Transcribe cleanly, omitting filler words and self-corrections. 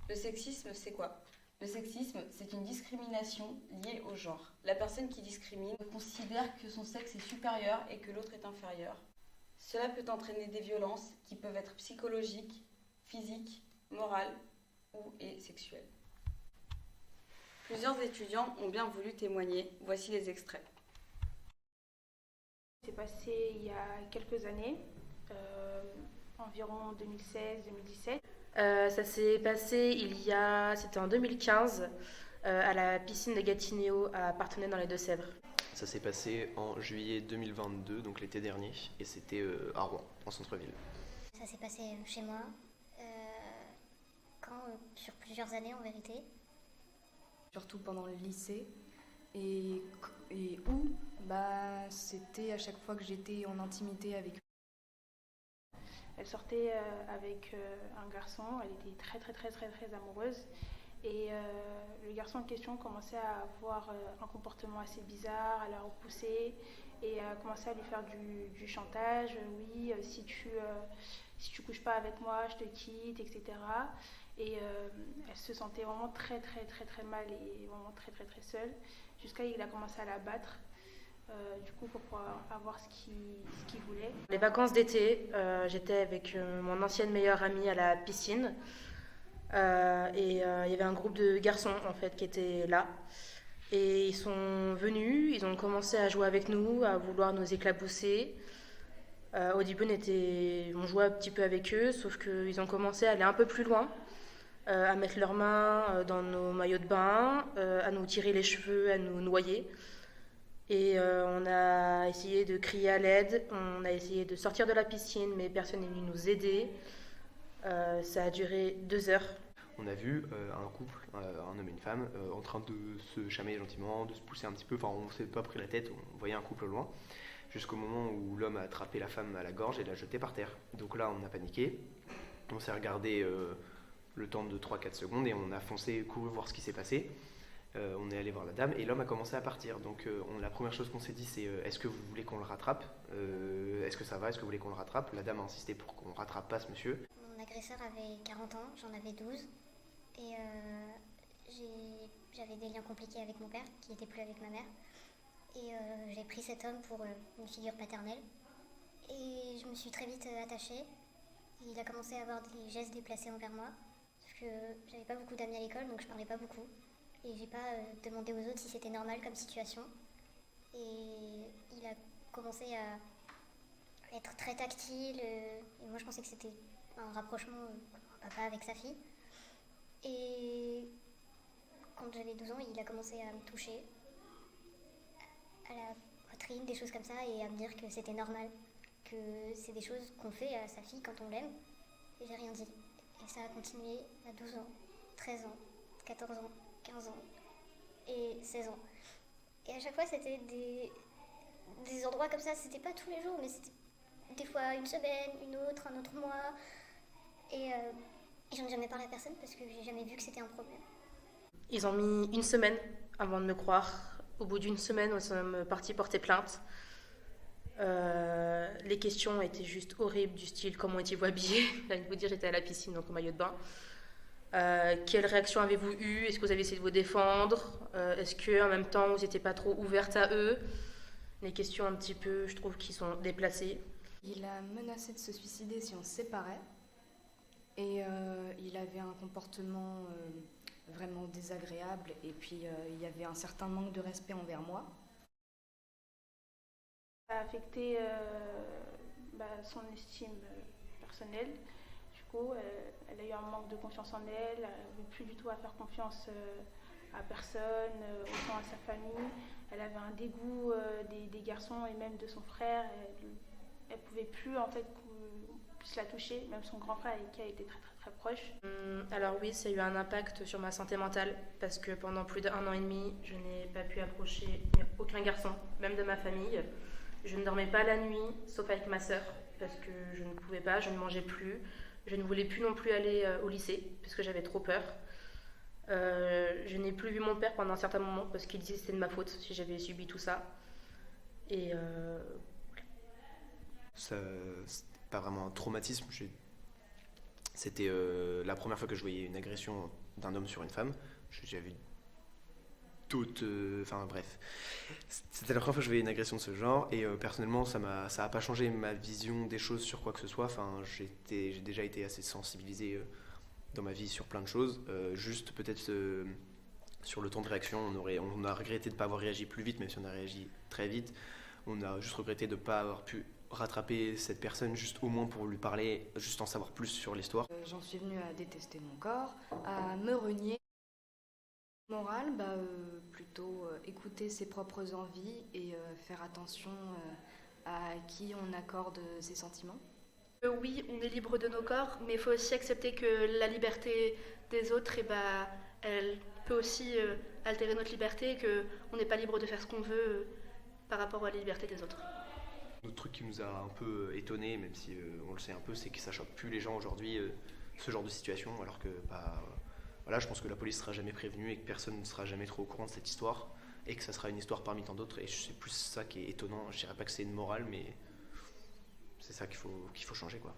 Le sexisme, c'est quoi? Le sexisme, c'est une discrimination liée au genre. La personne qui discrimine considère que son sexe est supérieur et que l'autre est inférieur. Cela peut entraîner des violences qui peuvent être psychologiques, physiques, morales ou et sexuelles. Plusieurs étudiants ont bien voulu témoigner. Voici les extraits. C'est passé il y a quelques années, environ 2016-2017. Ça s'est passé c'était en 2015, à la piscine de Gatineau à Parthenay dans les Deux-Sèvres. Ça s'est passé en juillet 2022, donc l'été dernier, et c'était à Rouen, en centre-ville. Ça s'est passé chez moi, sur plusieurs années en vérité. Surtout pendant le lycée, et où c'était à chaque fois que j'étais en intimité avec eux. Elle sortait avec un garçon, elle était très amoureuse. Et le garçon en question commençait à avoir un comportement assez bizarre, à la repousser et à commencer à lui faire du chantage. Oui, si tu couches pas avec moi, je te quitte, etc. Et elle se sentait vraiment très mal et vraiment très seule, jusqu'à il a commencé à la battre. Du coup, pour pouvoir avoir ce qu'il voulait. Les vacances d'été, j'étais avec mon ancienne meilleure amie à la piscine. Il y avait un groupe de garçons en fait qui étaient là. Et ils sont venus, ils ont commencé à jouer avec nous, à vouloir nous éclabousser. Au début, on jouait un petit peu avec eux, sauf qu'ils ont commencé à aller un peu plus loin, à mettre leurs mains dans nos maillots de bain, à nous tirer les cheveux, à nous noyer. Et on a essayé de crier à l'aide, on a essayé de sortir de la piscine, mais personne n'est venu nous aider. Ça a duré 2 heures. On a vu un couple, un homme et une femme, en train de se chamailler gentiment, de se pousser un petit peu, enfin on ne s'est pas pris la tête, on voyait un couple au loin, jusqu'au moment où l'homme a attrapé la femme à la gorge et l'a jetée par terre. Donc là on a paniqué, on s'est regardé le temps de 3-4 secondes et on a foncé, couru voir ce qui s'est passé. On est allé voir la dame et l'homme a commencé à partir. Donc la première chose qu'on s'est dit c'est est-ce que vous voulez qu'on le rattrape, est-ce que ça va, est-ce que vous voulez qu'on le rattrape? La dame a insisté pour qu'on rattrape pas ce monsieur. Mon agresseur avait 40 ans, j'en avais 12. Et j'avais des liens compliqués avec mon père, qui n'était plus avec ma mère. Et j'ai pris cet homme pour une figure paternelle. Et je me suis très vite attachée. Il a commencé à avoir des gestes déplacés envers moi. Sauf que j'avais pas beaucoup d'amis à l'école, donc je parlais pas beaucoup. Et j'ai pas demandé aux autres si c'était normal comme situation. Et il a commencé à être très tactile. Et moi je pensais que c'était un rapprochement un papa avec sa fille. Et quand j'avais 12 ans, il a commencé à me toucher à la poitrine, des choses comme ça, et à me dire que c'était normal, que c'est des choses qu'on fait à sa fille quand on l'aime. Et j'ai rien dit. Et ça a continué à 12 ans, 13 ans, 14 ans, 15 ans et 16 ans. Et à chaque fois, c'était des endroits comme ça, c'était pas tous les jours, mais c'était des fois une semaine, un autre mois. Et j'en ai jamais parlé à personne parce que j'ai jamais vu que c'était un problème. Ils ont mis 1 semaine avant de me croire. Au bout d'1 semaine, nous sommes partis porter plainte. Les questions étaient juste horribles, du style comment étiez-vous habillés? J'allais vous dire, j'étais à la piscine, donc au maillot de bain. Quelle réaction avez-vous eue? Est-ce que vous avez essayé de vous défendre? Est-ce qu'en même temps, vous n'étiez pas trop ouverte à eux? Les questions un petit peu, je trouve, qui sont déplacées. Il a menacé de se suicider si on se séparait. Et il avait un comportement vraiment désagréable. Et puis il y avait un certain manque de respect envers moi. Ça a affecté son estime personnelle. Du coup, elle a eu un manque de confiance en elle. Elle n'avait plus du tout à faire confiance à personne, autant à sa famille. Elle avait un dégoût des garçons et même de son frère. Elle ne pouvait plus en fait puisse la toucher, même son grand frère avec qui elle était très proche. Alors oui, ça a eu un impact sur ma santé mentale parce que pendant plus d'1 an et demi, je n'ai pas pu approcher aucun garçon, même de ma famille. Je ne dormais pas la nuit, sauf avec ma sœur, parce que je ne pouvais pas, je ne mangeais plus. Je ne voulais plus non plus aller au lycée, parce que j'avais trop peur. Je n'ai plus vu mon père pendant un certain moment, parce qu'il disait que c'était de ma faute si j'avais subi tout ça. Et c'est pas vraiment un traumatisme, C'était la première fois que je voyais une agression d'un homme sur une femme. J'avais d'autres... Enfin bref. C'était la première fois que je voyais une agression de ce genre. Et personnellement, ça a pas changé ma vision des choses sur quoi que ce soit. Enfin, j'ai déjà été assez sensibilisé dans ma vie sur plein de choses. Juste peut-être sur le temps de réaction, on a regretté de ne pas avoir réagi plus vite, même si on a réagi très vite. On a juste regretté de ne pas avoir pu rattraper cette personne, juste au moins pour lui parler, juste en savoir plus sur l'histoire. J'en suis venue à détester mon corps, à me renier. Morale, plutôt écouter ses propres envies et faire attention à qui on accorde ses sentiments. Oui, on est libre de nos corps, mais il faut aussi accepter que la liberté des autres, elle peut aussi altérer notre liberté et qu'on n'est pas libre de faire ce qu'on veut par rapport à la liberté des autres. Autre truc qui nous a un peu étonné, même si on le sait un peu, c'est que ça choque plus les gens aujourd'hui, ce genre de situation, alors que voilà, je pense que la police sera jamais prévenue et que personne ne sera jamais trop au courant de cette histoire et que ça sera une histoire parmi tant d'autres. Et c'est plus ça qui est étonnant. Je dirais pas que c'est une morale, mais c'est ça qu'il faut changer, quoi.